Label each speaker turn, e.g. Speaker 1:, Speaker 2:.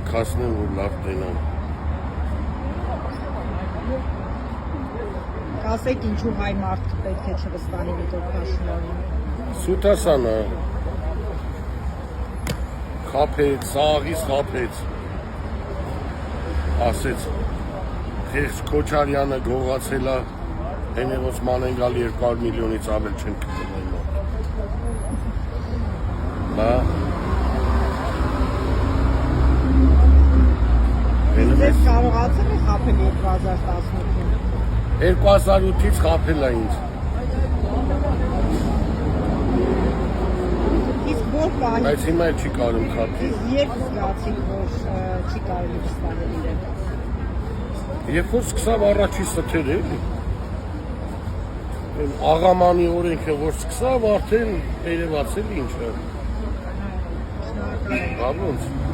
Speaker 1: քասնեմ որ լավ տենամ։
Speaker 2: Կասեք ինչու հայ մարդ պետք է չվստահի միտոքաշնորհին։
Speaker 1: Սութասանը խափեց, սաղից խափեց, ասեց, խեղճ Քոչարյանը գողացել է, հենևոց ման են գալ 200 միլիոնից ավել չեն կտել այն
Speaker 2: Ձեզ կարողացել է խափել 2018-ին։
Speaker 1: 2008-ից խափել է ինձ։
Speaker 2: Իսկ որ պահի։
Speaker 1: Բայց հիմա էլ չի կարում խափի։
Speaker 2: Երբ զգացիք, որ չի կարելի վստահել իրեն։
Speaker 1: Երբ որ սկսավ առաջի ստել էլի։ Աղամանի օրենքը որ սկսավ արդեն երևաց էլ ինչ է։ Բավոնց։